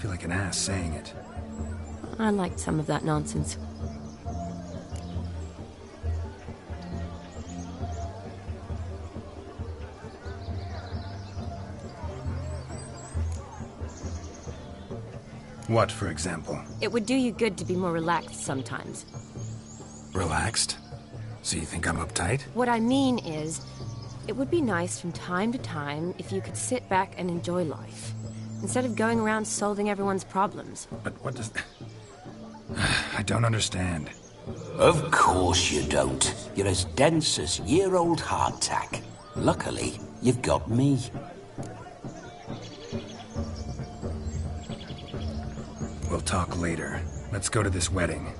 feel like an ass saying it. I liked some of that nonsense. What, for example? It would do you good to be more relaxed sometimes. Relaxed? So you think I'm uptight? What I mean is, it would be nice from time to time if you could sit back and enjoy life, instead of going around solving everyone's problems. But what does... I don't understand. Of course you don't. You're as dense as year-old hardtack. Luckily, you've got me. We'll talk later. Let's go to this wedding.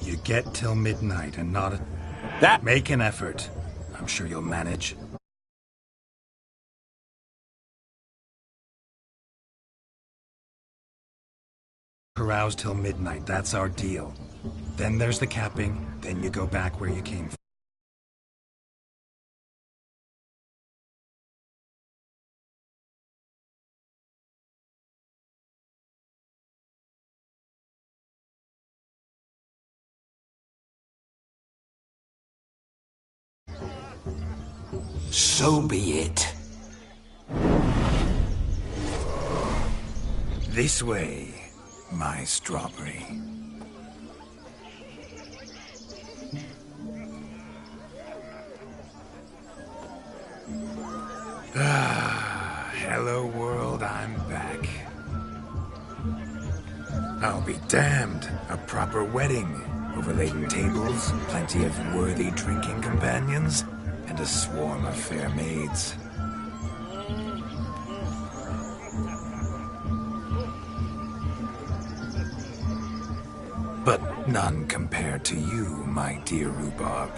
You get till midnight and not... That... Make an effort. I'm sure you'll manage. Carouse till midnight, that's our deal. Then there's the capping, then you go back where you came from. So be it. This way, my strawberry. Hello world, I'm back. I'll be damned. A proper wedding. Overladen tables, plenty of worthy drinking companions, and a swarm of fair maids. But none compared to you, my dear rhubarb.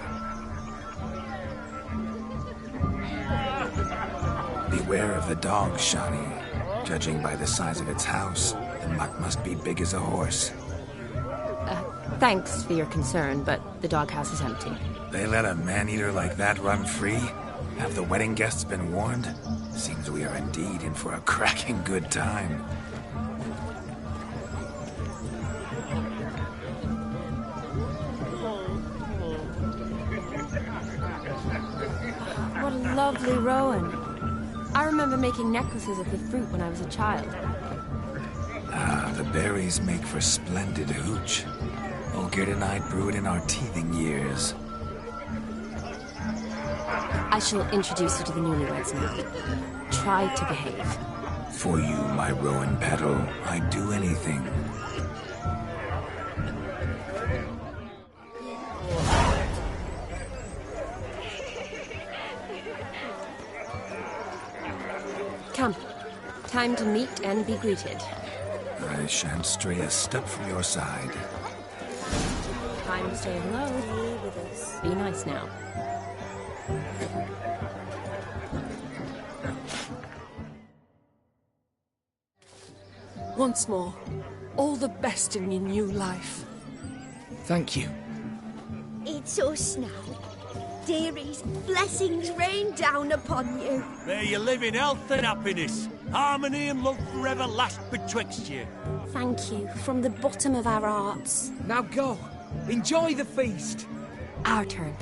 Beware of the dog, Shani. Judging by the size of its house, the mutt must be big as a horse. Thanks for your concern, but the doghouse is empty. They let a man-eater like that run free? Have the wedding guests been warned? Seems we are indeed in for a cracking good time. What a lovely rowan. I remember making necklaces of the fruit when I was a child. Ah, the berries make for splendid hooch. Olgerd and I brewed in our teething years. I shall introduce you to the newlyweds now. Try to behave. For you, my rowan petal, I'd do anything. Come. Time to meet and be greeted. I shan't stray a step from your side. Time to say hello. With us. Be nice now. Once more, all the best in your new life. Thank you. It's us now. Dearies, blessings rain down upon you. May you live in health and happiness. Harmony and love forever last betwixt you. Thank you from the bottom of our hearts. Now go. Enjoy the feast. Our turn.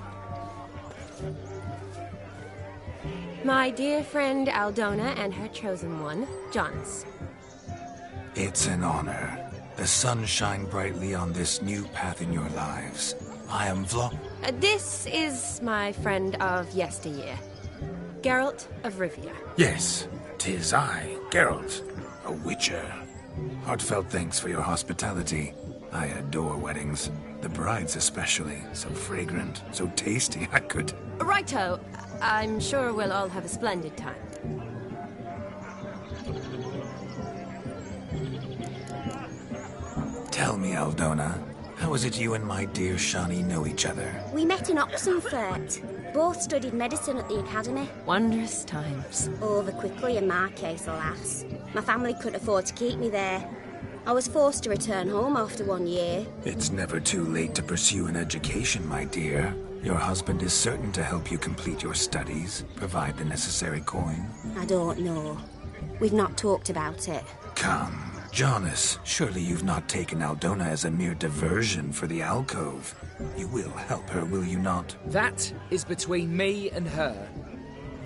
My dear friend Aldona and her chosen one, Jonas. It's an honor. The sun shine brightly on this new path in your lives. I am This is my friend of yesteryear, Geralt of Rivia. Yes, 'tis I, Geralt, a witcher. Heartfelt thanks for your hospitality. I adore weddings. The brides especially. So fragrant, so tasty, I could... Righto. I'm sure we'll all have a splendid time. Tell me, Aldona, how is it you and my dear Shani know each other? We met in Oxenfurt. Both studied medicine at the academy. Wondrous times. Over quickly in my case, alas. My family couldn't afford to keep me there. I was forced to return home after 1 year. It's never too late to pursue an education, my dear. Your husband is certain to help you complete your studies, provide the necessary coin. I don't know. We've not talked about it. Come, Jonas, surely you've not taken Aldona as a mere diversion for the alcove. You will help her, will you not? That is between me and her.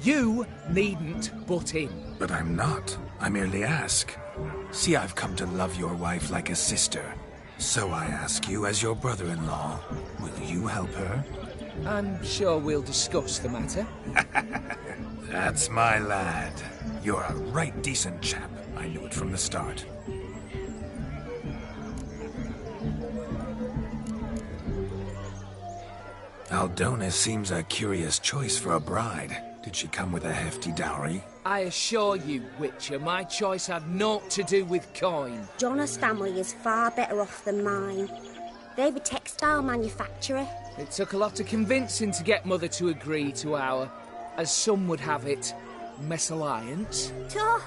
You needn't butt in. But I'm not. I merely ask. See, I've come to love your wife like a sister. So I ask you, as your brother-in-law, will you help her? I'm sure we'll discuss the matter. That's my lad. You're a right decent chap. I knew it from the start. Aldona seems a curious choice for a bride. Did she come with a hefty dowry? I assure you, Witcher, my choice had naught to do with coin. Jonas' family is far better off than mine. They're a textile manufacturer. It took a lot of convincing to get Mother to agree to our, as some would have it, mesalliance. Toh,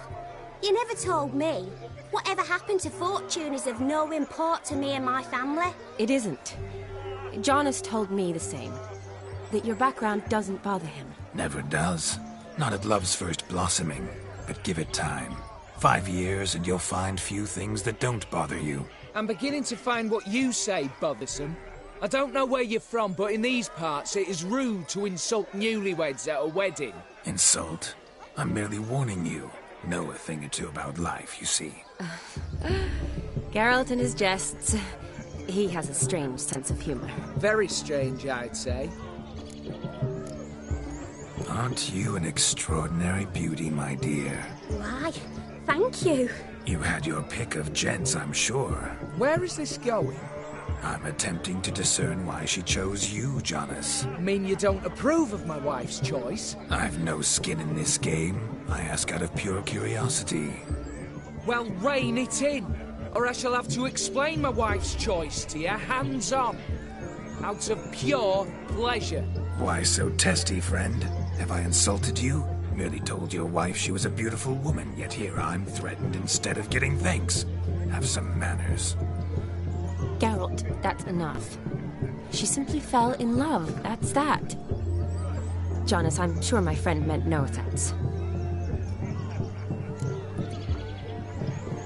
you never told me. Whatever happened to fortune is of no import to me and my family. It isn't. Jonas told me the same. That your background doesn't bother him. Never does. Not at love's first blossoming. But give it time. 5 years and you'll find few things that don't bother you. I'm beginning to find what you say bothersome. I don't know where you're from, but in these parts it is rude to insult newlyweds at a wedding. Insult? I'm merely warning you. Know a thing or two about life, you see. Geralt and his jests. He has a strange sense of humor. Very strange, I'd say. Aren't you an extraordinary beauty, my dear? Why, thank you. You had your pick of gents, I'm sure. Where is this going? I'm attempting to discern why she chose you, Jonas. Mean you don't approve of my wife's choice? I've no skin in this game. I ask out of pure curiosity. Well, rein it in, or I shall have to explain my wife's choice to you hands-on. Out of pure pleasure. Why so testy, friend? Have I insulted you? Merely told your wife she was a beautiful woman, yet here I'm threatened instead of getting thanks. Have some manners. Geralt, that's enough. She simply fell in love, that's that. Jonas, I'm sure my friend meant no offense.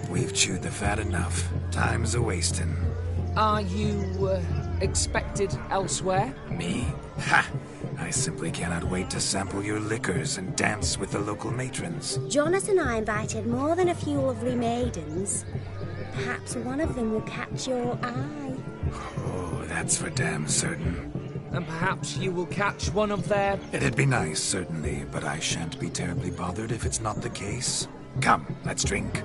We've chewed the fat enough. Time's a-wasting. Are you, expected elsewhere? Me? Ha! I simply cannot wait to sample your liquors and dance with the local matrons. Jonas and I invited more than a few lovely maidens. Perhaps one of them will catch your eye. Oh, that's for damn certain. And perhaps you will catch one of their... It'd be nice, certainly, but I shan't be terribly bothered if it's not the case. Come, let's drink.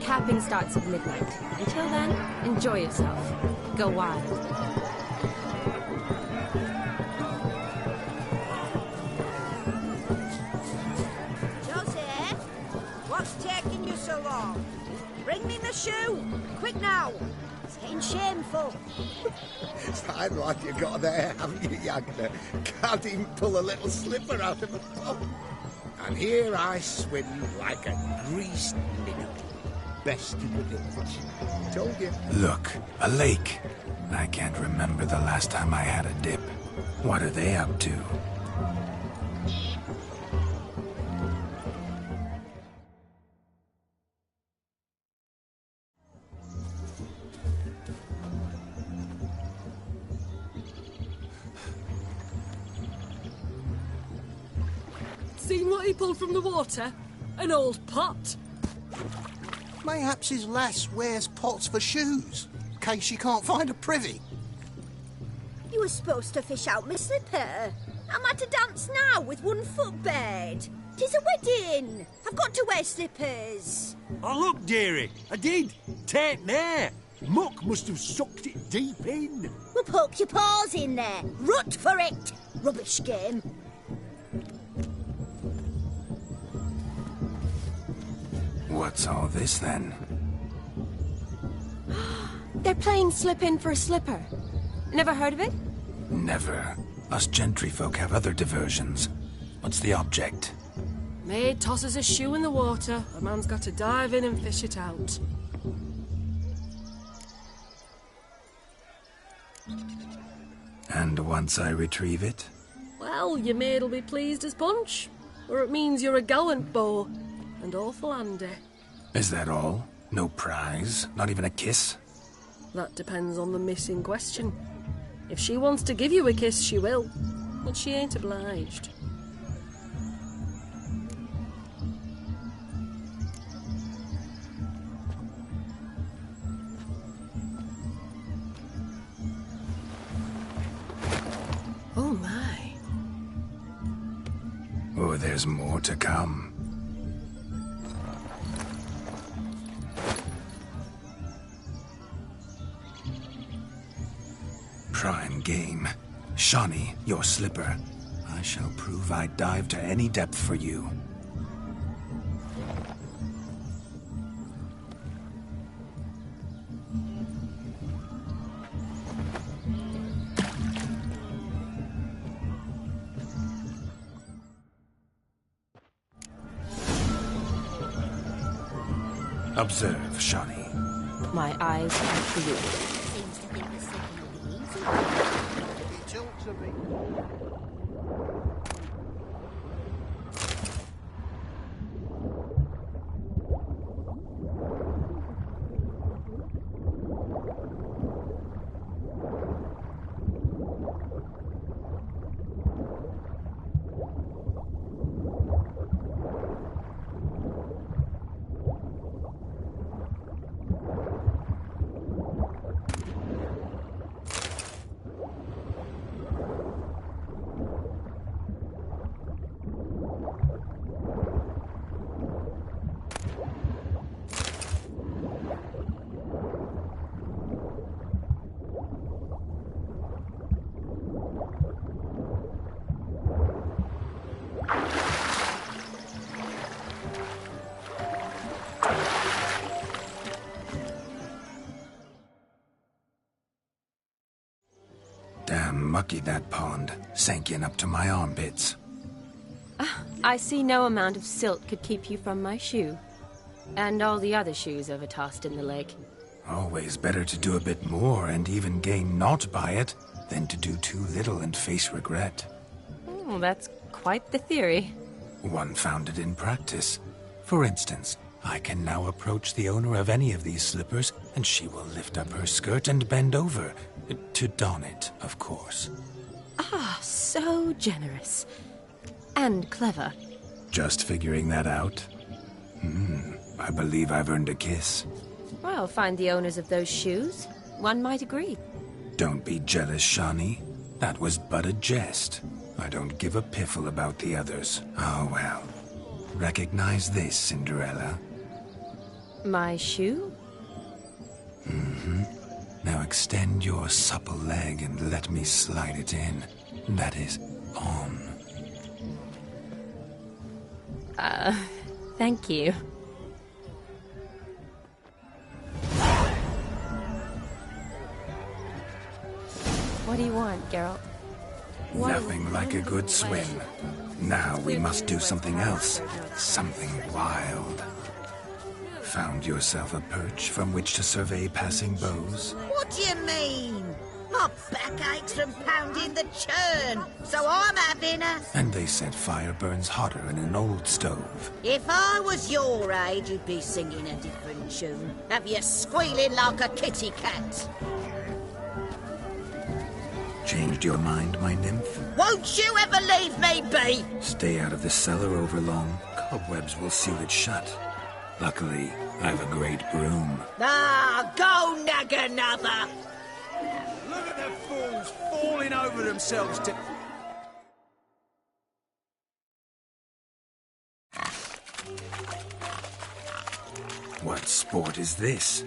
Camping starts at midnight. Until then, enjoy yourself. Go wild. Joseph, what's taking you so long? Bring me my shoe. Quick now. It's getting shameful. Fine lad you got there, haven't you, Yagna? Can't even pull a little slipper out of a pump. And here I swim like a greased minnow. Best in the village. Told you. Look, a lake. I can't remember the last time I had a dip. What are they up to? Seen what he pulled from the water? An old pot. Mayhaps his lass wears pots for shoes, in case she can't find a privy. You were supposed to fish out my slipper. Am I to dance now with 1 foot bared? 'Tis a wedding. I've got to wear slippers. Oh, look, dearie, I did. Take there. Muck must have sucked it deep in. Well, poke your paws in there. Rut for it. Rubbish game. What's all this, then? They're playing slip-in for a slipper. Never heard of it? Never. Us gentry folk have other diversions. What's the object? Maid tosses a shoe in the water. A man's got to dive in and fish it out. And once I retrieve it? Well, your maid'll be pleased as punch. Or it means you're a gallant beau. And awful handy. Is that all? No prize? Not even a kiss? That depends on the miss in question. If she wants to give you a kiss, she will. But she ain't obliged. Oh my. Oh, there's more to come. Prime game. Shawnee, your slipper. I shall prove I'd dive to any depth for you. Observe, Shawnee. My eyes are for you. Seems to think the second will be easy. He talks a bit. Damn mucky that pond. Sank in up to my armpits. I see no amount of silt could keep you from my shoe. And all the other shoes overtossed in the lake. Always better to do a bit more and even gain naught by it than to do too little and face regret. Oh, that's quite the theory. One founded in practice. For instance, I can now approach the owner of any of these slippers, and she will lift up her skirt and bend over. To don it, of course. Ah, so generous. And clever. Just figuring that out? I believe I've earned a kiss. Well, find the owners of those shoes. One might agree. Don't be jealous, Shawnee. That was but a jest. I don't give a piffle about the others. Oh, well. Recognize this, Cinderella. My shoe? Now extend your supple leg and let me slide it in. That is, on. Thank you. What do you want, Geralt? Nothing like a good swim. Now we must do something else. Something wild. Found yourself a perch from which to survey passing bows? What do you mean? My back aches from pounding the churn, so I'm having a... And they said fire burns hotter in an old stove. If I was your age, you'd be singing a different tune. Have you squealing like a kitty cat? Changed your mind, my nymph? Won't you ever leave me be? Stay out of the cellar overlong. Cobwebs will seal it shut. Luckily, I've a great broom. Ah, go nag another! Look at the fools falling over themselves to... What sport is this?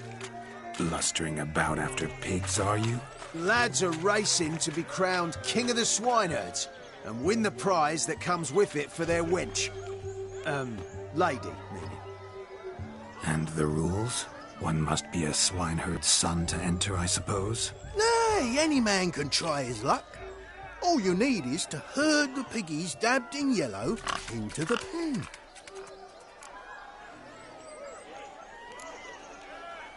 Blustering about after pigs, are you? Lads are racing to be crowned King of the Swineherds and win the prize that comes with it for their wench. Lady, meaning. And the rules? One must be a swineherd's son to enter, I suppose? Nay, any man can try his luck. All you need is to herd the piggies dabbed in yellow into the pen.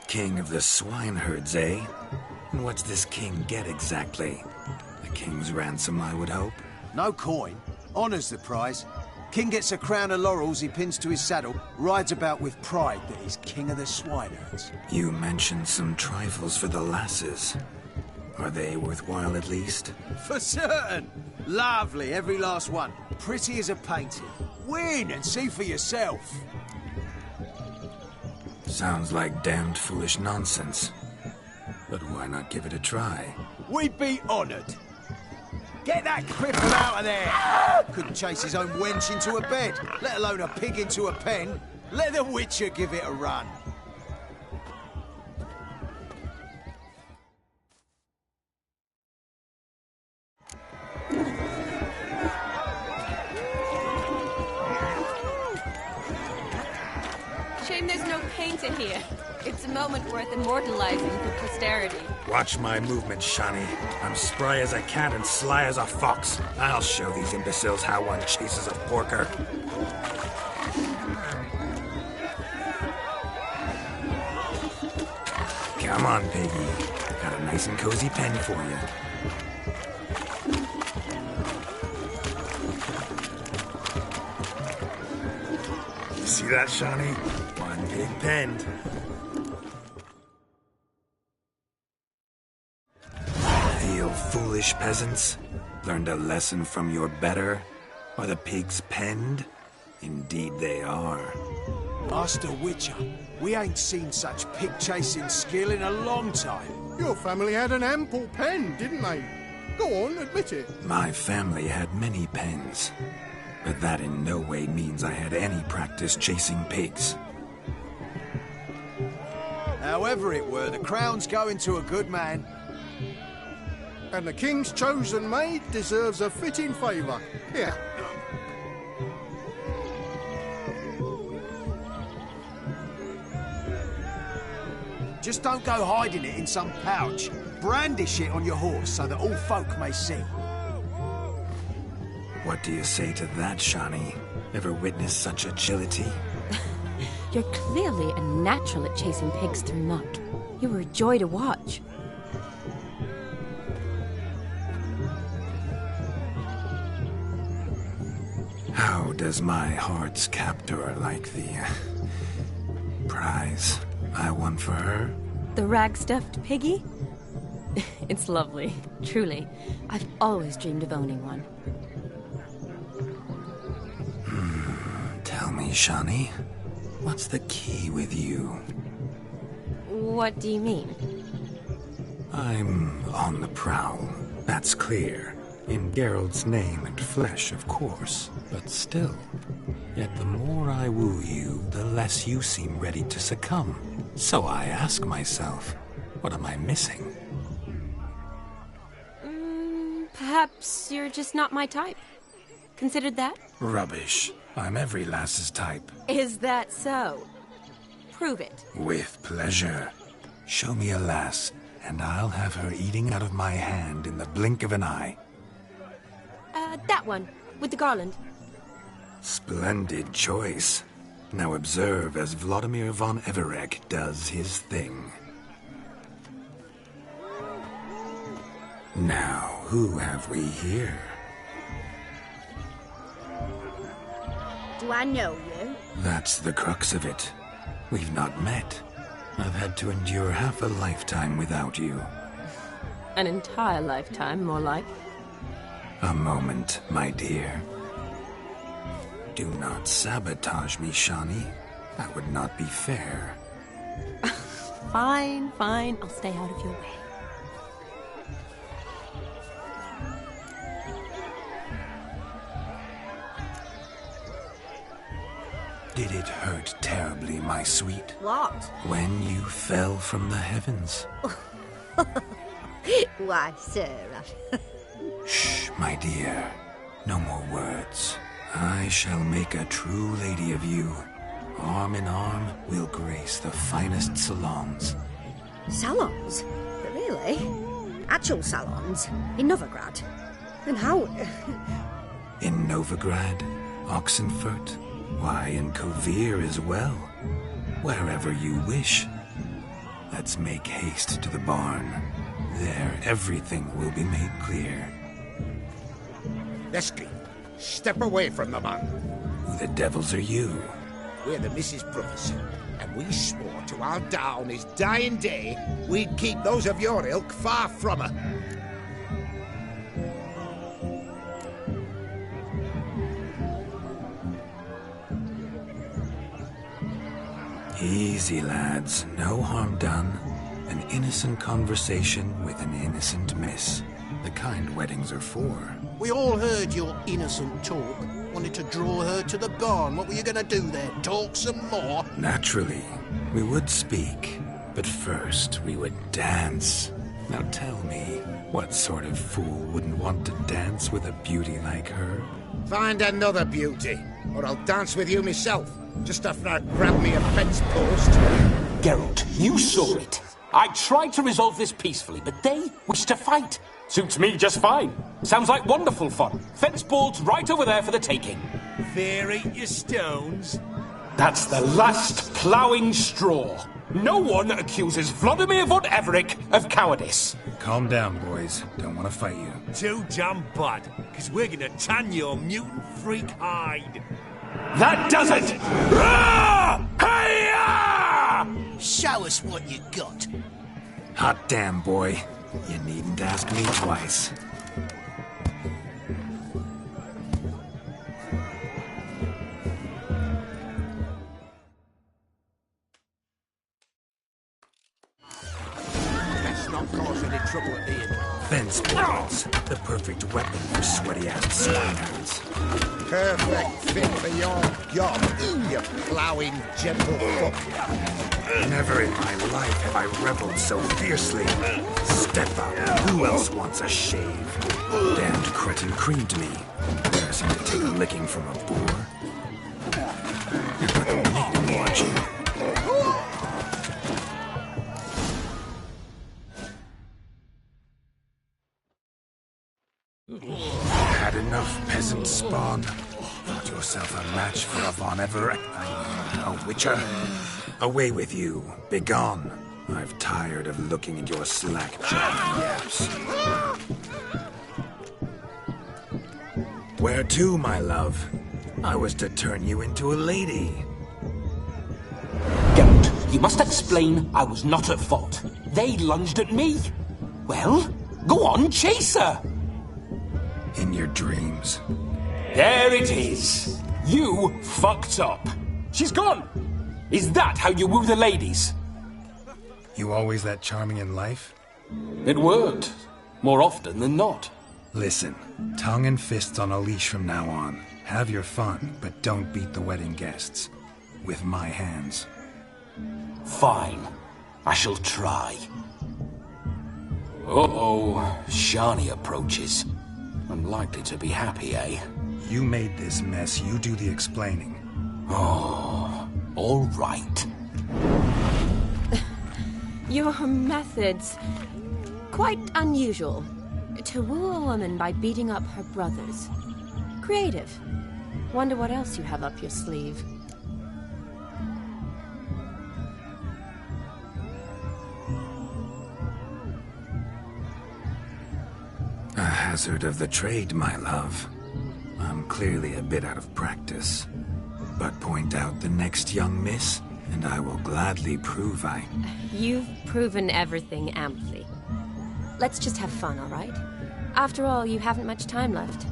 King of the swineherds, eh? And what's this king get exactly? A king's ransom, I would hope. No coin. Honours the prize. King gets a crown of laurels he pins to his saddle, rides about with pride that he's king of the swineherds. You mentioned some trifles for the lasses. Are they worthwhile at least? For certain. Lovely, every last one. Pretty as a painting. Win and see for yourself. Sounds like damned foolish nonsense. But why not give it a try? We'd be honoured. Get that cripple out of there! Couldn't chase his own wench into a bed, let alone a pig into a pen. Let the Witcher give it a run. Shame there's no painter here. It's a moment worth immortalizing for posterity. Watch my movement, Shani. I'm spry as a cat and sly as a fox. I'll show these imbeciles how one chases a porker. Come on, piggy. Got a nice and cozy pen for you. See that, Shani? One big pen. Feel foolish, peasants? Learned a lesson from your better? Are the pigs penned? Indeed they are. Master Witcher, we ain't seen such pig-chasing skill in a long time. Your family had an ample pen, didn't they? Go on, admit it. My family had many pens. But that in no way means I had any practice chasing pigs. However it were, the crown's going to a good man. And the king's chosen maid deserves a fitting favour. Here. Just don't go hiding it in some pouch. Brandish it on your horse so that all folk may see. What do you say to that, Shani? Ever witnessed such agility? You're clearly a natural at chasing pigs through muck. You were a joy to watch. How does my heart's captor like the prize I won for her? The rag-stuffed piggy? It's lovely, truly. I've always dreamed of owning one. Tell me, Shani, what's the key with you? What do you mean? I'm on the prowl, that's clear. In Geralt's name and flesh, of course, but still. Yet the more I woo you, the less you seem ready to succumb. So I ask myself, what am I missing? Perhaps you're just not my type. Considered that? Rubbish. I'm every lass's type. Is that so? Prove it. With pleasure. Show me a lass, and I'll have her eating out of my hand in the blink of an eye. That one, with the garland. Splendid choice. Now observe as Vladimir von Everek does his thing. Now, who have we here? Do I know you? That's the crux of it. We've not met. I've had to endure half a lifetime without you. An entire lifetime, more like. A moment, my dear. Do not sabotage me, Shani. That would not be fair. Fine, fine. I'll stay out of your way. Did it hurt terribly, my sweet? What? When you fell from the heavens? Why, Sarah. Shh, my dear. No more words. I shall make a true lady of you. Arm in arm, we'll grace the finest salons. Salons? Really? Actual salons? In Novigrad? And how? In Novigrad, Oxenfurt, why, in Kovir as well. Wherever you wish. Let's make haste to the barn. There, everything will be made clear. Lesky, step away from the man. Who the devils are you? We're the Mrs. Brothers, and we swore to our da on his dying day we'd keep those of your ilk far from her. Easy, lads. No harm done. An innocent conversation with an innocent miss. The kind weddings are for. We all heard your innocent talk. Wanted to draw her to the barn. What were you going to do there? Talk some more? Naturally. We would speak. But first, we would dance. Now tell me, what sort of fool wouldn't want to dance with a beauty like her? Find another beauty, or I'll dance with you myself. Just after I grab me a fence post. Geralt, you saw it. I tried to resolve this peacefully, but they wish to fight. Suits me just fine. Sounds like wonderful fun. Fence boards right over there for the taking. Fear eat your stones. That's the last ploughing straw. No one accuses Vladimir von Everett of cowardice. Calm down, boys. Don't want to fight you. Too damn bad, because we're gonna tan your mutant freak hide. That does it! Hey-ya! Show us what you got. Hot damn, boy. You needn't ask me twice. Let's not cause any trouble at the inn. Fence boards. The perfect weapon for sweaty-ass swinehards. Perfect fit for your job, you ploughing gentlefolk. Never in my life have I reveled so fiercely. Step up. Who else wants a shave? Damned cretin creamed me. Embarrassing to take a licking from a boar. Make me watching. Had enough, peasant spawn. Thought yourself a match for a Von Everett. A witcher. Away with you. Begone. I've tired of looking at your slack-jawed yaps. Where to, my love? I was to turn you into a lady. Geralt, you must explain I was not at fault. They lunged at me. Well, go on, chase her. In your dreams. There it is. You fucked up. She's gone. Is that how you woo the ladies? You always that charming in life? It worked. More often than not. Listen, tongue and fists on a leash from now on. Have your fun, but don't beat the wedding guests. With my hands. Fine. I shall try. Uh-oh. Shani approaches. Unlikely to be happy, eh? You made this mess. You do the explaining. Oh, all right. Your methods... quite unusual. To woo a woman by beating up her brothers. Creative. Wonder what else you have up your sleeve. A hazard of the trade, my love. I'm clearly a bit out of practice. But point out the next young miss, and I will gladly prove I... You've proven everything amply. Let's just have fun, all right? After all, you haven't much time left.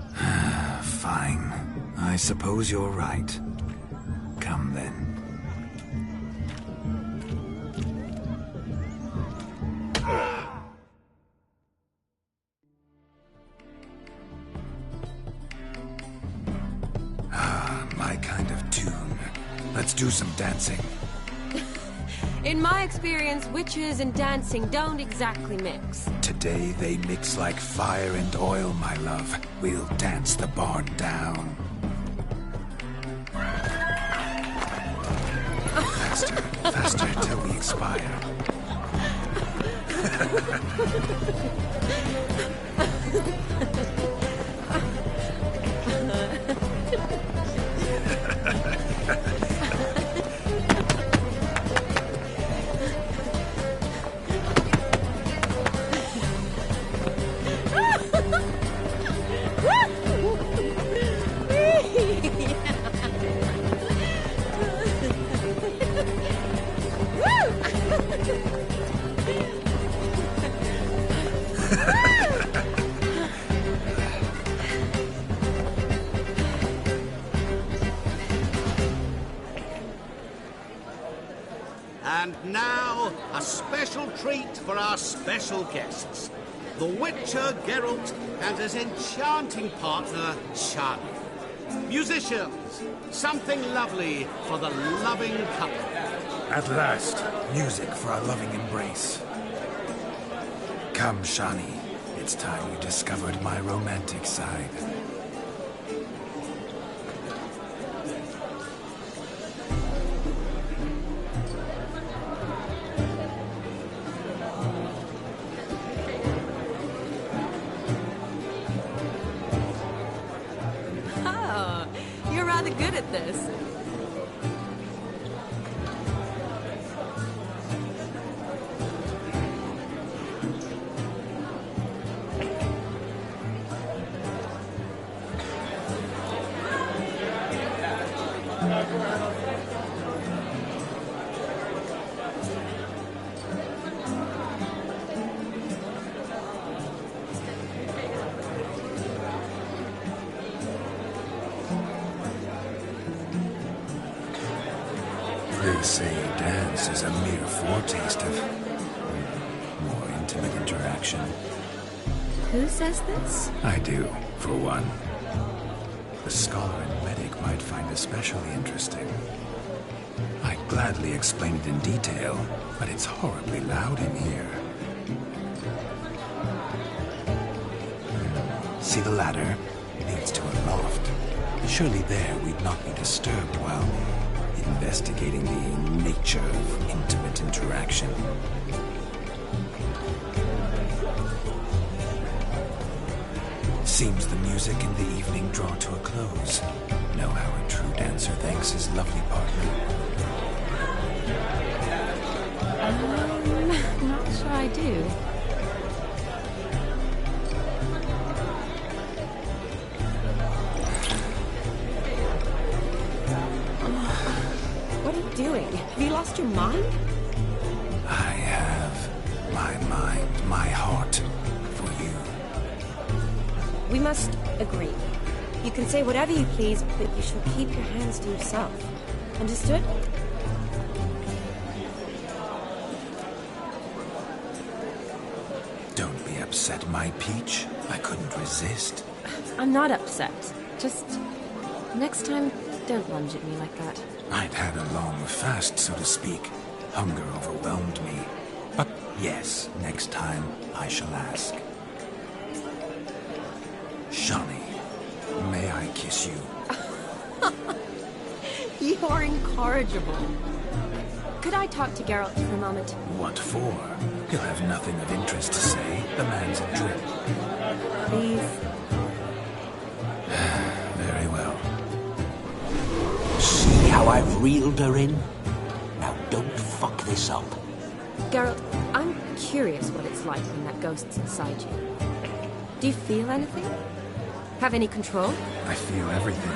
Fine. I suppose you're right. Come then. My kind of tune. Let's do some dancing. In my experience, witches and dancing don't exactly mix. Today they mix like fire and oil, my love. We'll dance the barn down. Faster, faster till we expire. And now, a special treat for our special guests. The Witcher Geralt and his enchanting partner, Shani. Musicians, something lovely for the loving couple. At last, music for our loving embrace. Come, Shani. It's time you discovered my romantic side. Oh, you're rather good at this. They say dance is a mere foretaste of more intimate interaction. Who says this? I do, for one. The scholar and medic might find especially interesting. I'd gladly explain it in detail, but it's horribly loud in here. See the ladder? Leads to a loft. Surely there we'd not be disturbed while investigating the nature of intimate interaction. Seems the music and the evening draw to a close. Know how a true dancer thanks his lovely partner. Not sure I do. What are you doing? Have you lost your mind? I have my mind, my heart for you. We must agree. You can say whatever you please, but you shall keep your hands to yourself. Understood? Don't be upset, my peach. I couldn't resist. I'm not upset. Just next time, don't lunge at me like that. I'd had a long fast, so to speak. Hunger overwhelmed me. But yes, next time I shall ask. Shani, may I kiss you? You're incorrigible. Could I talk to Geralt for a moment? What for? He'll have nothing of interest to say. The man's adrift. Please. Very well. See how I've reeled her in? Now don't fuck this up. Geralt, I'm curious what it's like when that ghost's inside you. Do you feel anything? Have any control? I feel everything.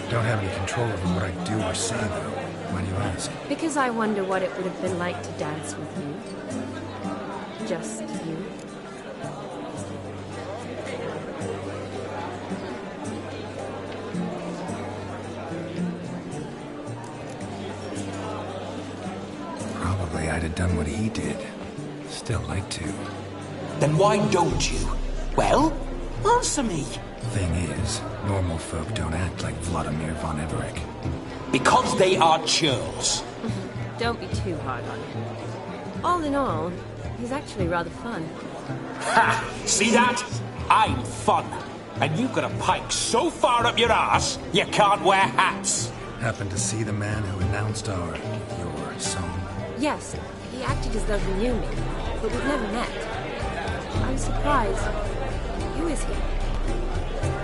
Don't have any control over what I do or say, though. Why do you ask? Because I wonder what it would have been like to dance with you. Just you. Probably I'd have done what he did. Still like to. Then why don't you? Well, answer me. Thing is, normal folk don't act like Vladimir von Everett. Because they are churls. Don't be too hard on him. All in all, he's actually rather fun. Ha! See that? I'm fun. And you've got a pike so far up your ass, you can't wear hats. Happened to see the man who announced your song? Yes, he acted as though he knew me, but we've never met. I'm surprised. Who is he?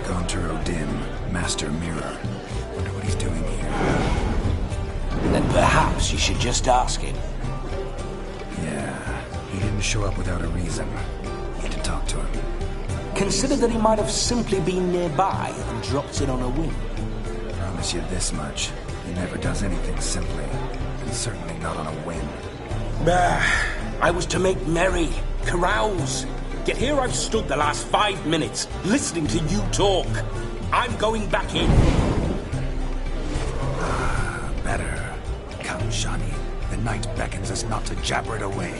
Gonter O'Dim, Master Mirror. Wonder what he's doing here. Then perhaps you should just ask him. Yeah, he didn't show up without a reason. Need to talk to him. Consider that he might have simply been nearby and dropped in on a whim. Promise you this much. He never does anything simply. And certainly not on a whim. I was to make merry, carouse. Yet here I've stood the last 5 minutes, listening to you talk. I'm going back in. Better. Come, Shani. The night beckons us not to jabber it away.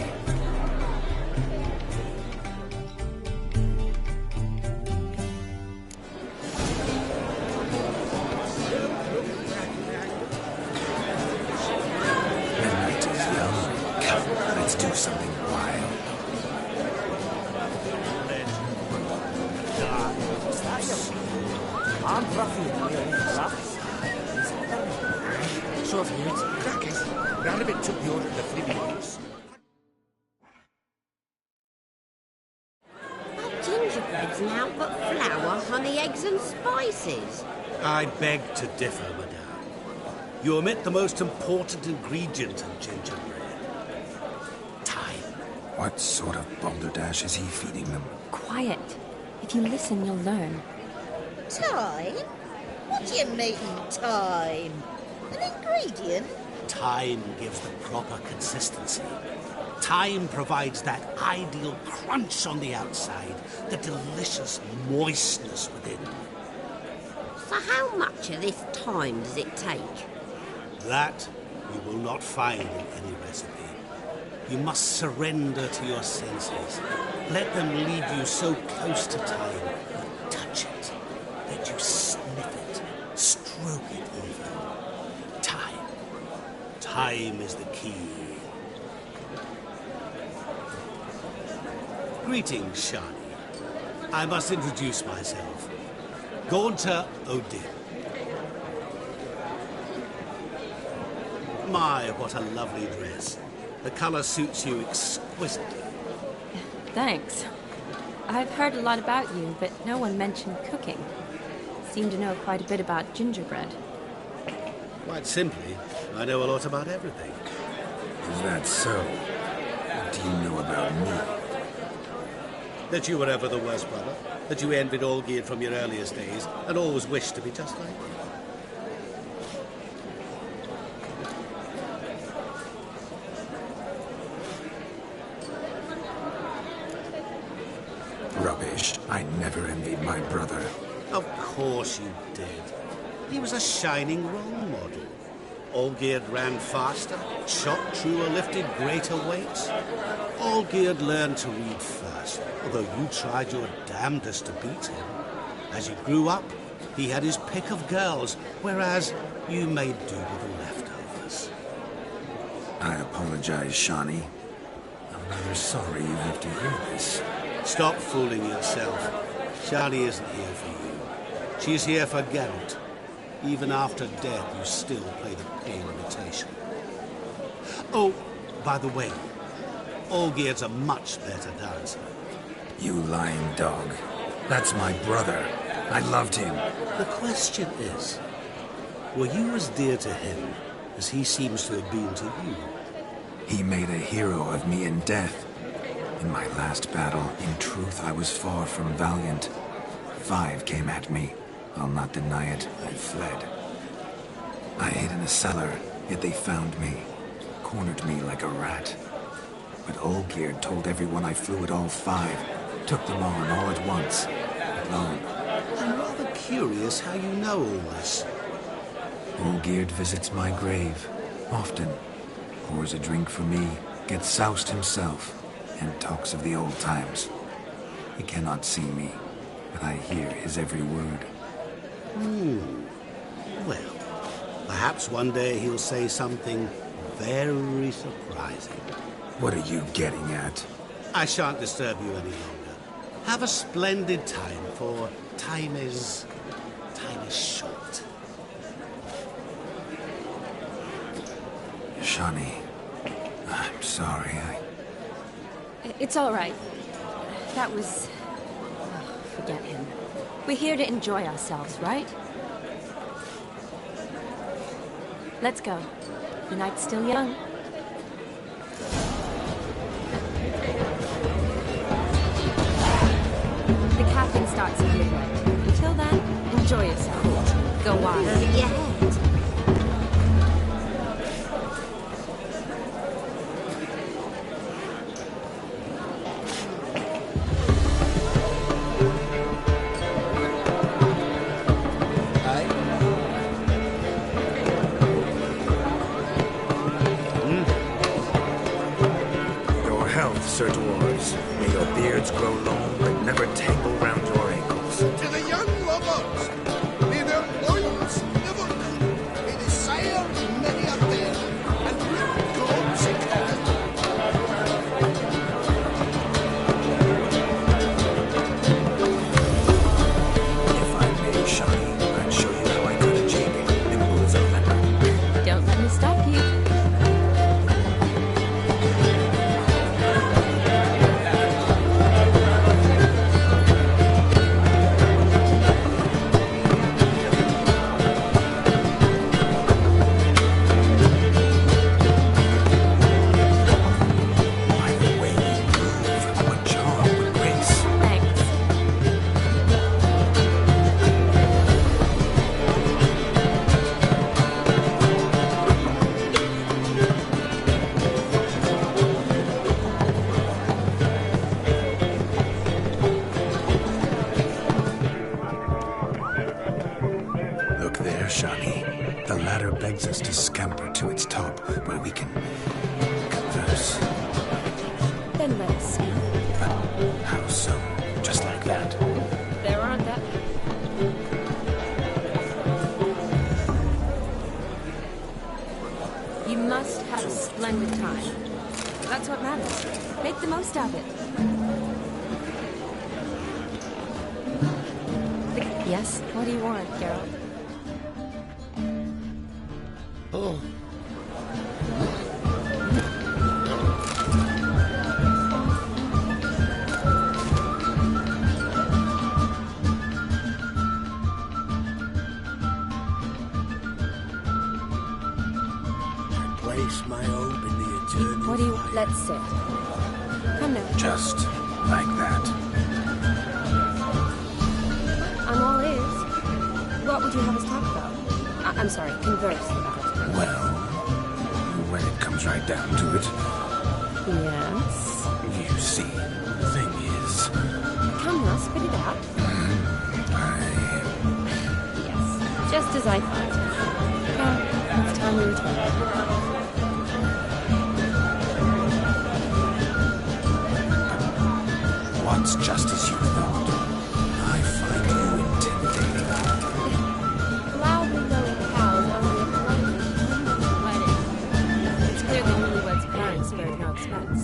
Midnight is young. Come, let's do something wild. So here it's crackers. Rabbit took the order of the flippers. Our gingerbread's now got flour, honey, eggs and spices. I beg to differ, madame. You omit the most important ingredient in gingerbread. Time. What sort of balderdash is he feeding them? Quiet. If you listen, you'll learn. Time? What do you mean, time? An ingredient? Time gives the proper consistency. Time provides that ideal crunch on the outside, the delicious moistness within. So how much of this time does it take? That you will not find in any recipe. You must surrender to your senses. Let them lead you so close to time, you touch it, that you sniff it, stroke it even. Time. Time is the key. Greetings, Shani. I must introduce myself. Gaunter Odin. My, what a lovely dress. The color suits you exquisitely. Thanks. I've heard a lot about you, but no one mentioned cooking. Seem to know quite a bit about gingerbread. Quite simply, I know a lot about everything. Is that so? What do you know about me? That you were ever the worst brother, that you envied Olgierd from your earliest days, and always wished to be just like him. Rubbish. I never envied my brother. Of course you did. He was a shining role model. Olgierd ran faster, shot truer, lifted greater weights. Olgierd learned to read first, although you tried your damnedest to beat him. As you grew up, he had his pick of girls, whereas you made do with the leftovers. I apologize, Shani. I'm rather sorry you have to hear this. Stop fooling yourself. Shani isn't here for you. She's here for Geralt. Even after death, you still play the pale imitation. Oh, by the way, Olgierd's a much better dancer. You lying dog. That's my brother. I loved him. The question is, were you as dear to him as he seems to have been to you? He made a hero of me in death. In my last battle, in truth, I was far from valiant. 5 came at me. I'll not deny it, I fled. I hid in a cellar, yet they found me, cornered me like a rat. But Olgierd told everyone I flew at all 5, took them on all at once, alone. I'm rather curious how you know all this. Olgierd visits my grave, often, pours a drink for me, gets soused himself, and talks of the old times. He cannot see me, but I hear his every word. Well, perhaps one day he'll say something very surprising. What are you getting at? I shan't disturb you any longer. Have a splendid time, for time is short. Shani, I'm sorry, It's all right. That was... Oh, forget him. We're here to enjoy ourselves, right? Let's go. The night's still young. The captain starts at midnight. Until then, enjoy yourself. Go wild. Yeah. Sir Dwarves. May your beards grow long, but never tangle round your ankles. To the young lovers, may their loins never cool. May they sail in many a bed and rip globes in color. If I may, Shawnee, I'd show you how I cut a jig, nimble as a leopard. Don't let me stop you. By the way you move, what charm and grace. Thanks. Look there, Shawnee. The ladder begs us to scamper to its top, where we can converse. Then let us see. But how so? Just like that? There aren't that. You must have a splendid time. That's what matters. Make the most of it. Yes? What do you want, Geralt? Oh, I place my hope in the eternal What do you... fire. Let's sit. Come now. Just like that. I'm all ears. What would you have us talk about? I'm sorry, converse about. Well, when it comes right down to it, Yes? you see, the thing is, Come now, spit it out. Yes, just as I thought. Now, it's time we return. what's just as you thought? I find you intimidating. Loudly lowing cows only a polite wedding. It's clear the newlyweds' parents spared no expense.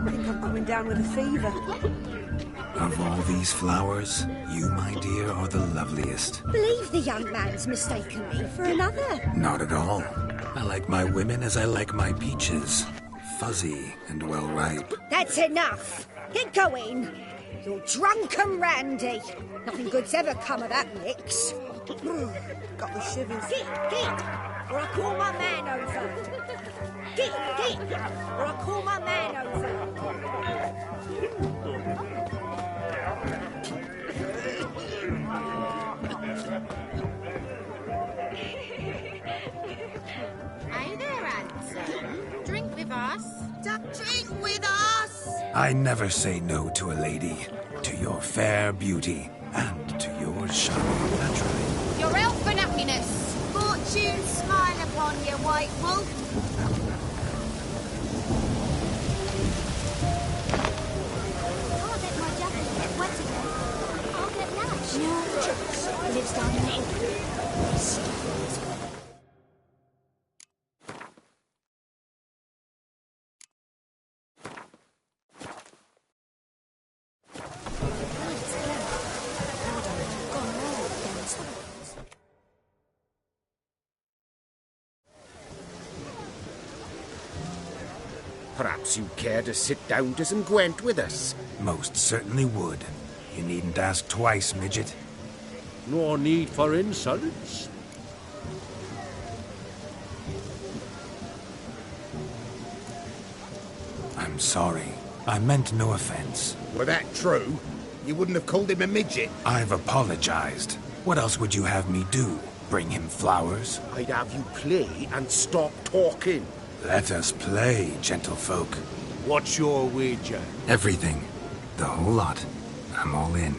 I think I'm coming down with a fever. Of all these flowers, you, my dear, are the loveliest. Believe the young man's mistaken me for another. Not at all. I like my women as I like my peaches. Fuzzy and well ripe. That's enough. Get going. You're drunk and randy. Nothing good's ever come of that mix. Got the shivers. Get, or I call my man over. Get, or I call my man over. Hey there, handsome. Drink with us. Drink with us! I never say no to a lady, to your fair beauty, and to yours, Shawnee, naturally. Your health and happiness. Fortune smile upon you, white wolf. I'll let my jacket get wet again. I'll get lashed. No, lives down there. Perhaps you'd care to sit down to some Gwent with us. Most certainly would. You needn't ask twice, midget. No need for insults. I'm sorry. I meant no offense. Were that true, you wouldn't have called him a midget. I've apologized. What else would you have me do? Bring him flowers? I'd have you play and stop talking. Let us play, gentlefolk. What's your wager? Everything. The whole lot. I'm all in.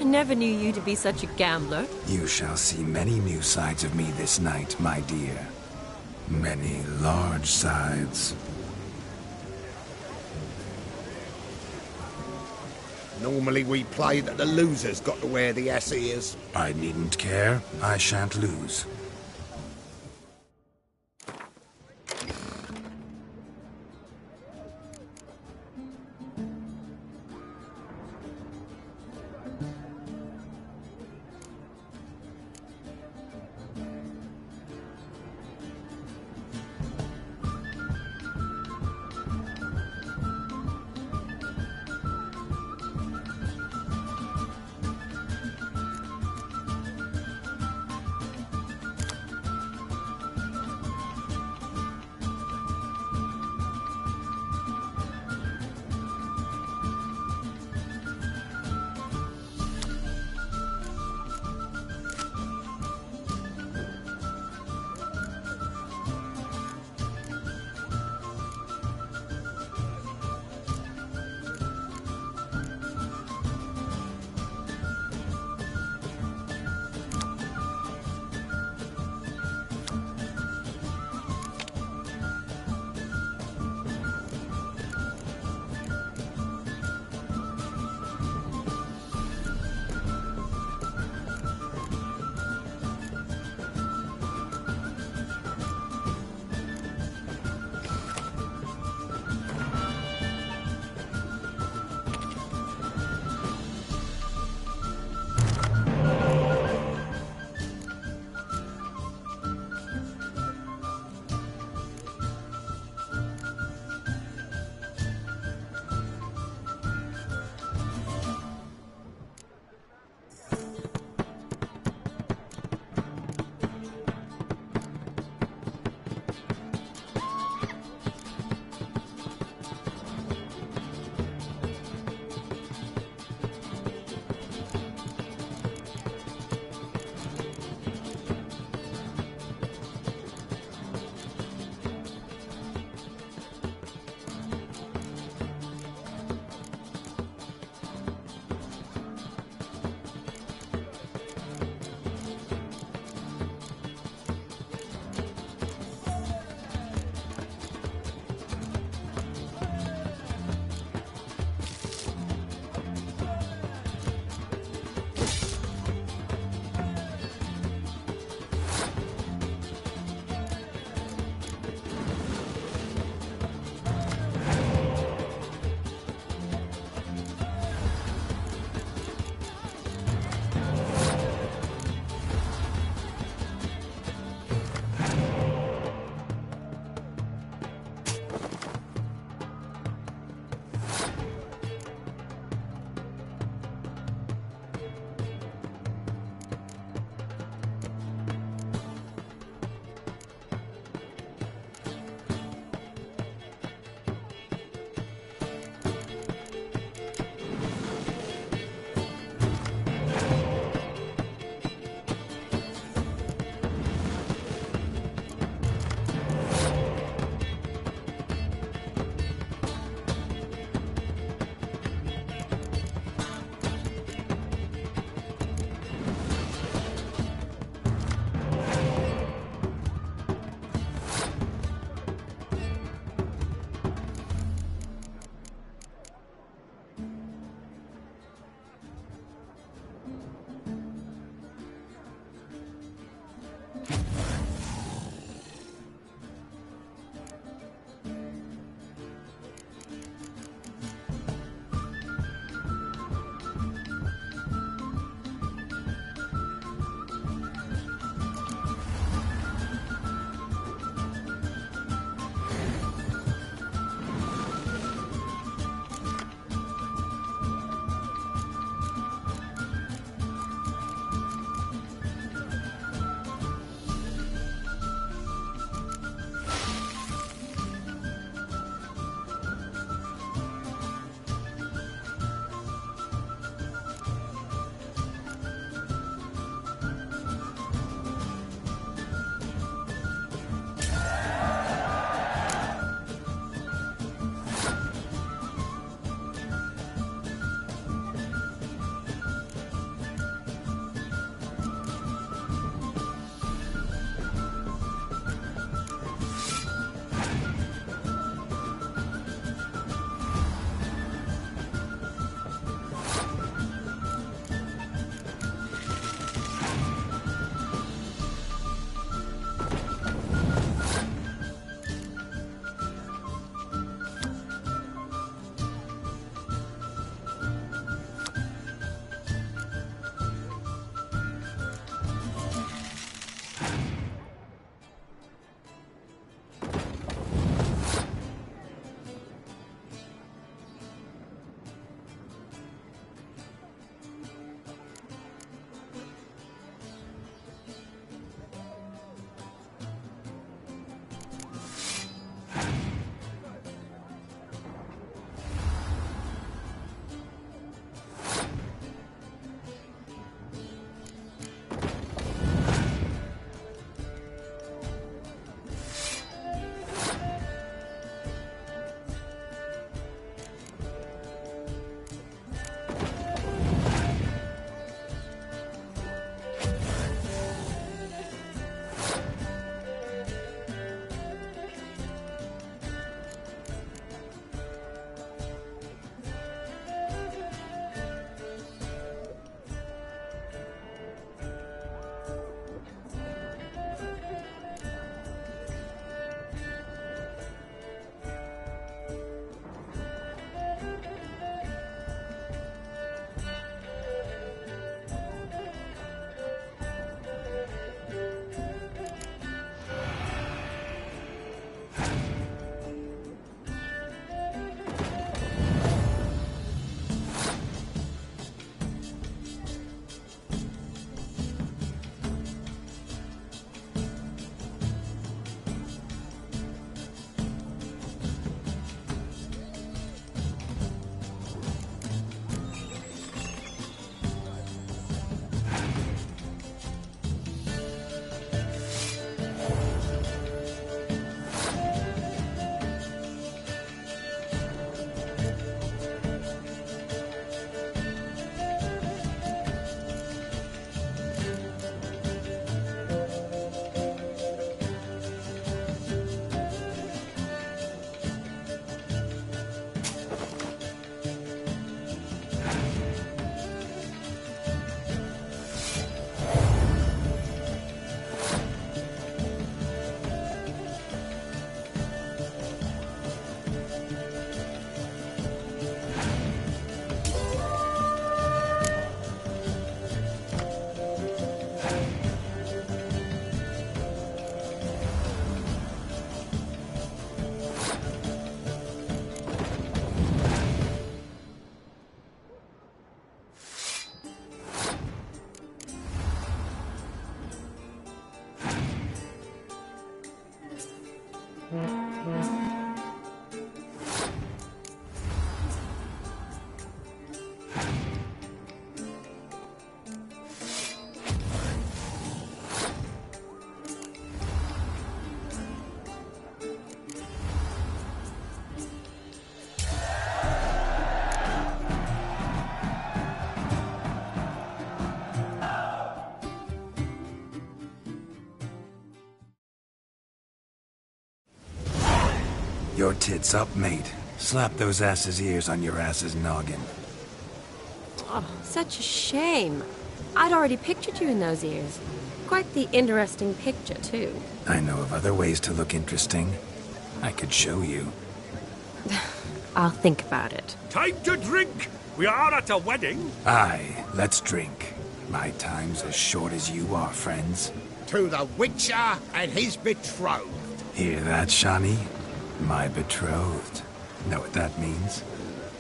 Never knew you to be such a gambler. You shall see many new sides of me this night, my dear. Many large sides. Normally we play that the loser's got to wear the ass ears. I needn't care. I shan't lose. Your tits up, mate. Slap those asses' ears on your ass's noggin. Oh, such a shame. I'd already pictured you in those ears. Quite the interesting picture, too. I know of other ways to look interesting. I could show you. I'll think about it. Time to drink! We are at a wedding. Aye, let's drink. My time's as short as you are, friends. To the Witcher and his betrothed. Hear that, Shani? My betrothed. Know what that means?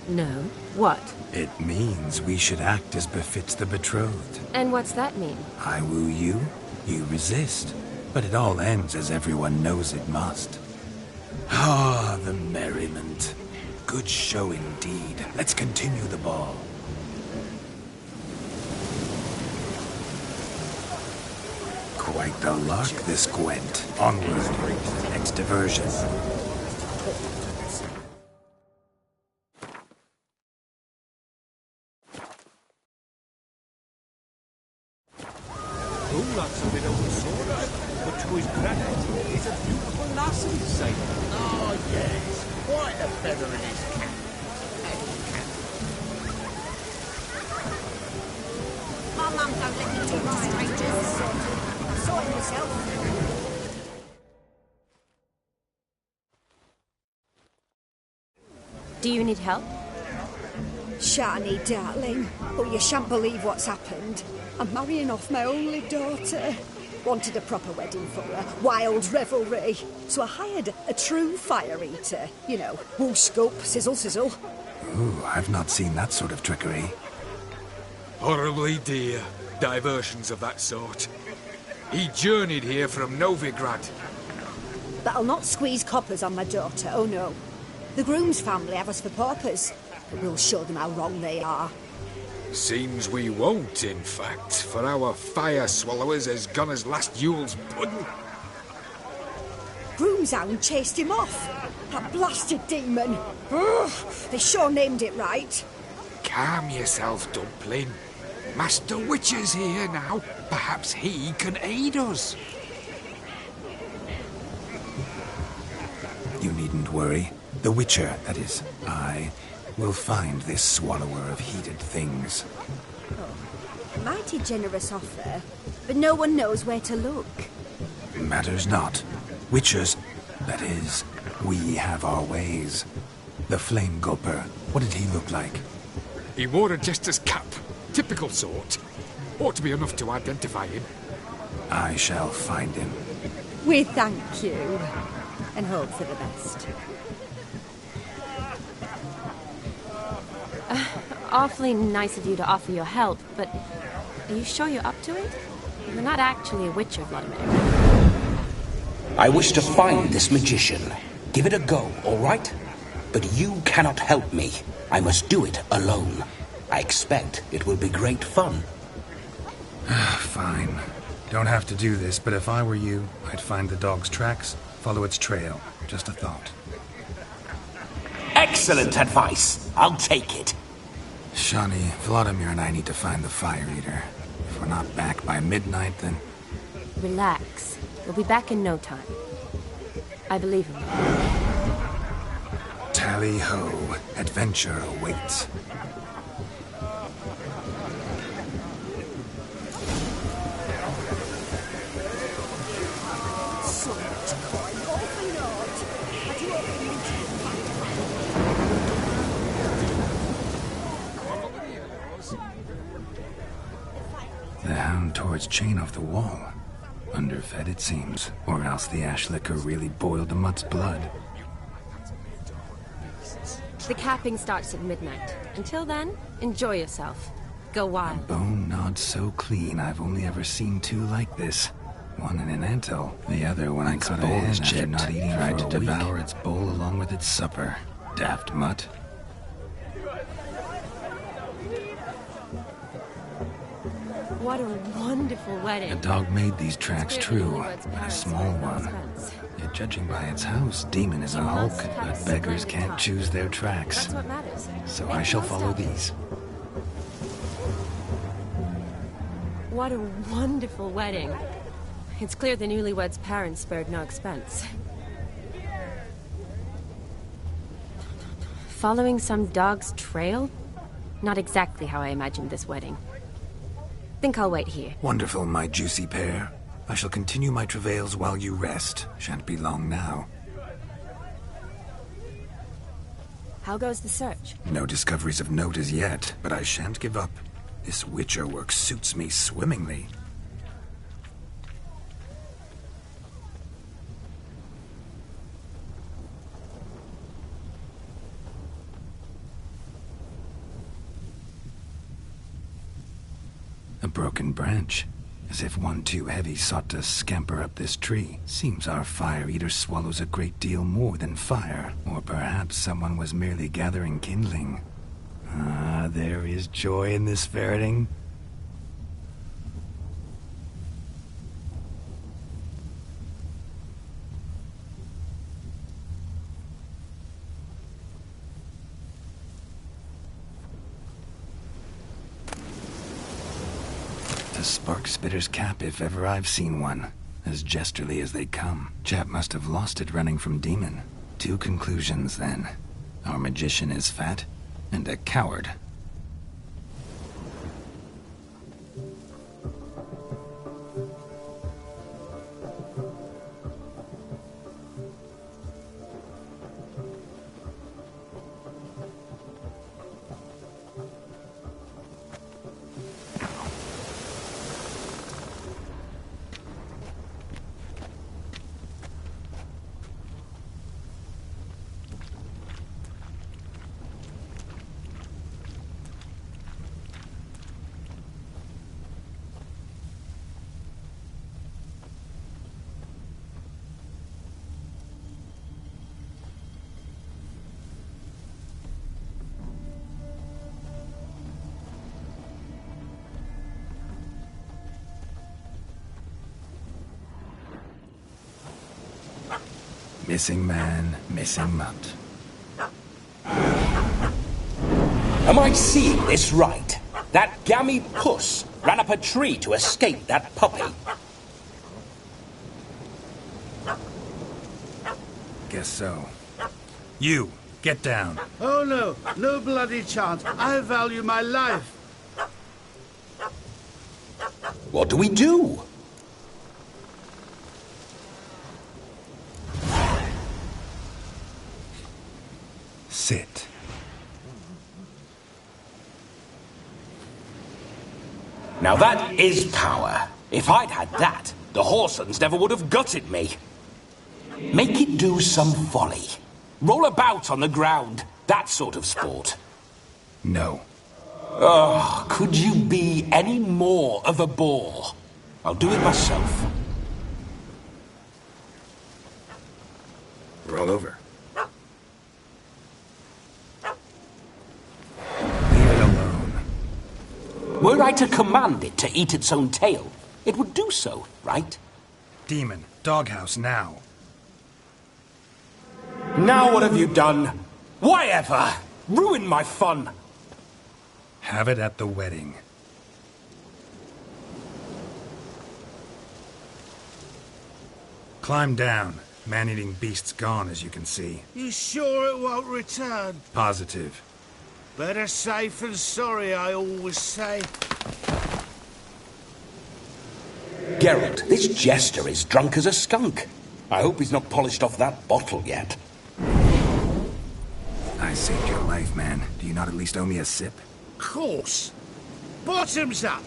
No. What? It means we should act as befits the betrothed. And what's that mean? I woo you, you resist. But it all ends as everyone knows it must. Ah, the merriment. Good show indeed. Let's continue the ball. Quite the lark, this Gwent. Onward. Next diversion. That's a bit of a sword, but to his credit, he's a beautiful lass in sight. Oh, yes. Quite a feather in his cap. My mum don't let me talk to strangers. I saw it myself. Do you need help? Shani, darling. Oh, you shan't believe what's happened. I'm marrying off my only daughter. Wanted a proper wedding for her. Wild revelry. So I hired a true fire eater. You know, woo scope, sizzle sizzle. Ooh, I've not seen that sort of trickery. Horribly dear diversions of that sort. He journeyed here from Novigrad. But I'll not squeeze coppers on my daughter, oh no. The groom's family have us for paupers. But we'll show them how wrong they are. Seems we won't, in fact, for our fire swallowers has gone as last Yule's pudding. Groom's hound chased him off. That blasted demon. Ugh, they sure named it right. Calm yourself, Dumpling. Master Witcher's here now. Perhaps he can aid us. You needn't worry. The Witcher, that is, I, will find this swallower of heated things. Oh, mighty generous offer, but no one knows where to look. Matters not. Witchers, that is, we have our ways. The Flame Gulper, what did he look like? He wore a jester's cap. Typical sort. Ought to be enough to identify him. I shall find him. We thank you, and hope for the best. Awfully nice of you to offer your help, but are you sure you're up to it? You're not actually a witcher, Vladimir. I wish to find this magician. Give it a go, all right? But you cannot help me. I must do it alone. I expect it will be great fun. Fine. Don't have to do this, but if I were you, I'd find the dog's tracks, follow its trail. Just a thought. Excellent advice. I'll take it. Shani, Vladimir and I need to find the fire eater. If we're not back by midnight, then... Relax. We'll be back in no time. I believe in you. Tally-ho. Adventure awaits. So much coin, all for naught. I do hope you The hound tore its chain off the wall. Underfed, it seems. Or else the ash liquor really boiled the mutt's blood. The capping starts at midnight. Until then, enjoy yourself. Go wild. Bone gnawed so clean, I've only ever seen two like this. One in an antle, the other when I caught a hen after not eating tried to devour its bowl along with its supper. Daft mutt. What a wonderful wedding. The dog made these tracks true, but a small one. Yet judging by its house, Demon is a hulk, but beggars can't choose their tracks. That's what matters. So I shall follow these. What a wonderful wedding. It's clear the newlyweds' parents spared no expense. Following some dog's trail? Not exactly how I imagined this wedding. Think I'll wait here. Wonderful, my juicy pair. I shall continue my travails while you rest. Shan't be long now. How goes the search? No discoveries of note as yet, but I shan't give up. This Witcher work suits me swimmingly. A broken branch. As if one too heavy sought to scamper up this tree. Seems our fire eater swallows a great deal more than fire. Or perhaps someone was merely gathering kindling. Ah, there is joy in this ferreting. A spark spitter's cap if ever I've seen one. As jesterly as they come. Chap must have lost it running from Demon. 2 conclusions then. Our magician is fat, and a coward. Missing man, missing mutt. Am I seeing this right? That gammy puss ran up a tree to escape that puppy. Guess so. You, get down. Oh no, no bloody chance. I value my life. What do we do? Sit. Now that is power. If I'd had that, the Horsons never would have gutted me. Make it do some folly. Roll about on the ground. That sort of sport. No. Oh, could you be any more of a bore? I'll do it myself. Roll over. Leave it alone. Were I to command it to eat its own tail, it would do so, right? Demon, doghouse now. Now what have you done? Why ever? Ruined my fun. Have it at the wedding. Climb down. Man-eating beast's gone, as you can see. You sure it won't return? Positive. Better safe than sorry, I always say. Geralt, this jester is drunk as a skunk. I hope he's not polished off that bottle yet. I saved your life, man. Do you not at least owe me a sip? Course. Bottoms up.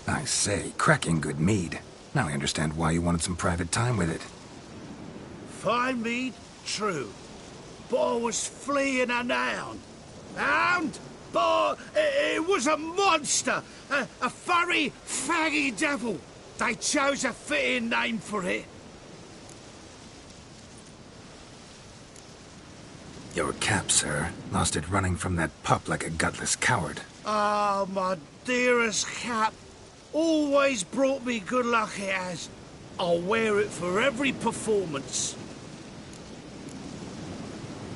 I say, cracking good mead. Now I understand why you wanted some private time with it. Fine mead, true. But I was fleeing a hound. Hound? But it was a monster. A furry, faggy devil. They chose a fitting name for it. Your cap, sir. Lost it running from that pup like a gutless coward. Ah, my dearest cap. Always brought me good luck it has. I'll wear it for every performance.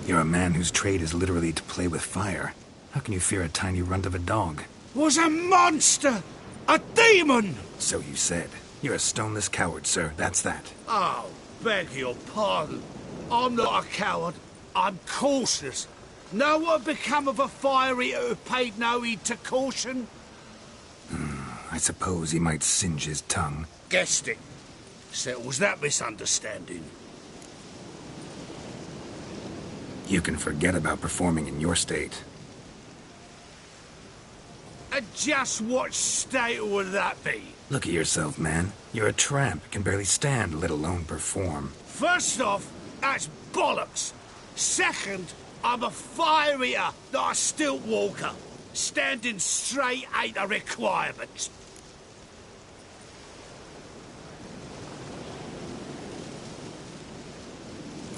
You're a man whose trade is literally to play with fire. How can you fear a tiny runt of a dog? Was a monster! A demon! So you said. You're a stoneless coward, sir. That's that. Oh, beg your pardon. I'm not a coward. I'm cautious. Know what become of a fire eater who paid no heed to caution? I suppose he might singe his tongue. Guessed it. Settles that misunderstanding. You can forget about performing in your state. And just what state would that be? Look at yourself, man. You're a tramp, can barely stand, let alone perform. First off, that's bollocks. Second, I'm a fire eater, not a stilt walker. Standing straight ain't a requirement.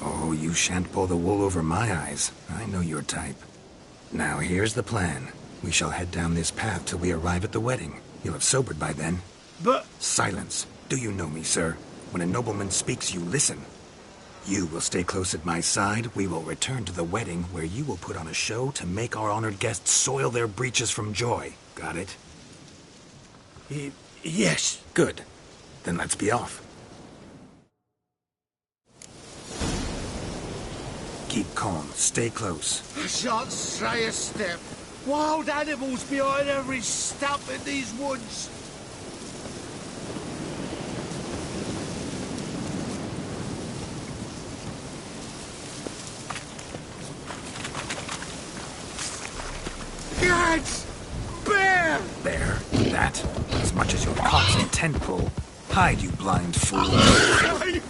Oh, you shan't pull the wool over my eyes. I know your type. Now, here's the plan. We shall head down this path till we arrive at the wedding. You'll have sobered by then. But... Silence. Do you know me, sir? When a nobleman speaks, you listen. You will stay close at my side. We will return to the wedding, where you will put on a show to make our honored guests soil their breeches from joy. Got it? Yes. Good. Then let's be off. Keep calm. Stay close. I shan't stray a step. Wild animals behind every stump in these woods. Guards! Bear! Bear? That? As much as your cock's and tent pole. Hide, you blind fool. Save me!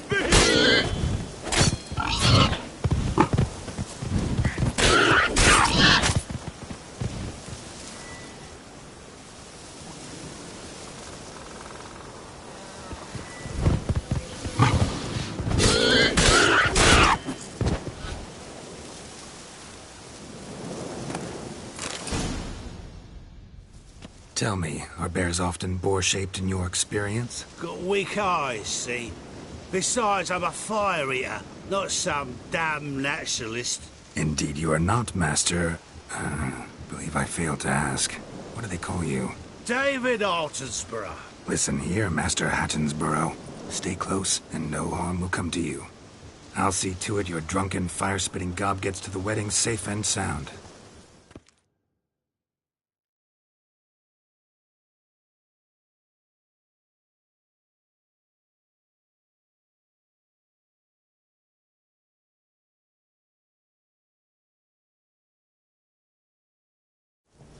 Tell me, are bears often boar-shaped in your experience? Got weak eyes, see? Besides, I'm a fire eater, not some damn naturalist. Indeed you are not, Master... believe I failed to ask. What do they call you? David Altonsborough. Listen here, Master Hattonsborough. Stay close, and no harm will come to you. I'll see to it your drunken, fire-spitting gob gets to the wedding safe and sound.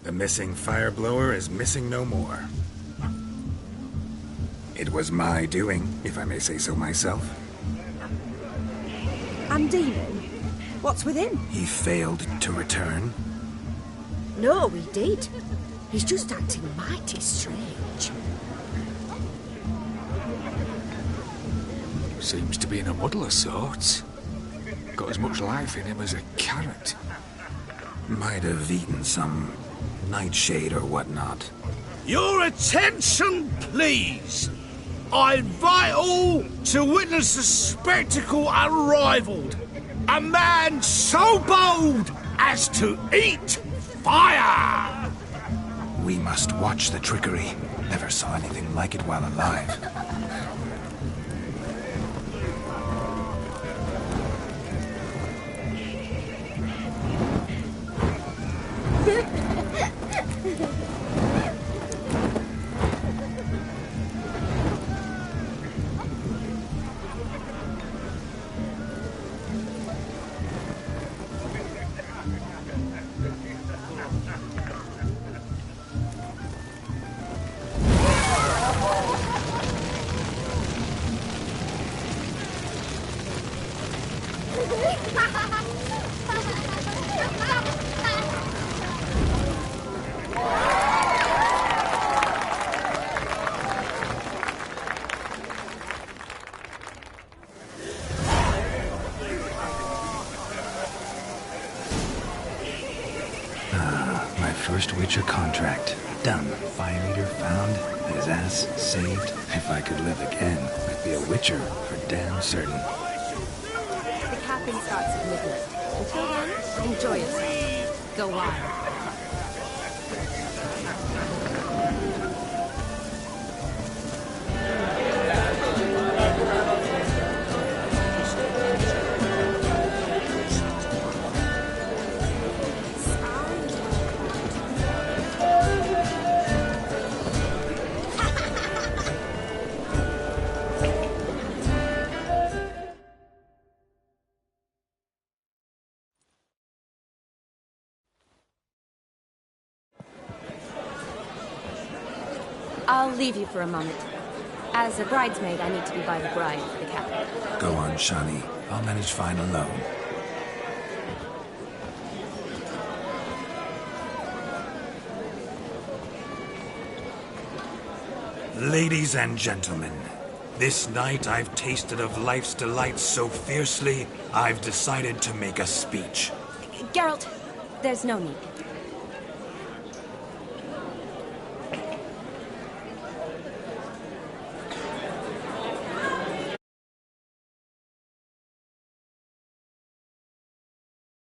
The missing fire blower is missing no more. It was my doing, if I may say so myself. And Demon? What's with him? He failed to return. No, he did. He's just acting mighty strange. Seems to be in a muddle of sorts. Got as much life in him as a carrot. Might have eaten some nightshade or whatnot. Your attention, please. I invite all to witness a spectacle unrivaled. A man so bold as to eat fire! We must watch the trickery. Never saw anything like it while alive. First Witcher contract. Done. Fire Eater found. His ass saved. If I could live again, I'd be a Witcher for damn certain. The capping starts at midnight. Until then, enjoy yourself. Go wild. I'll leave you for a moment. As a bridesmaid, I need to be by the bride for the captain. Go on, Shani. I'll manage fine alone. Ladies and gentlemen, this night I've tasted of life's delights so fiercely, I've decided to make a speech. Geralt, there's no need.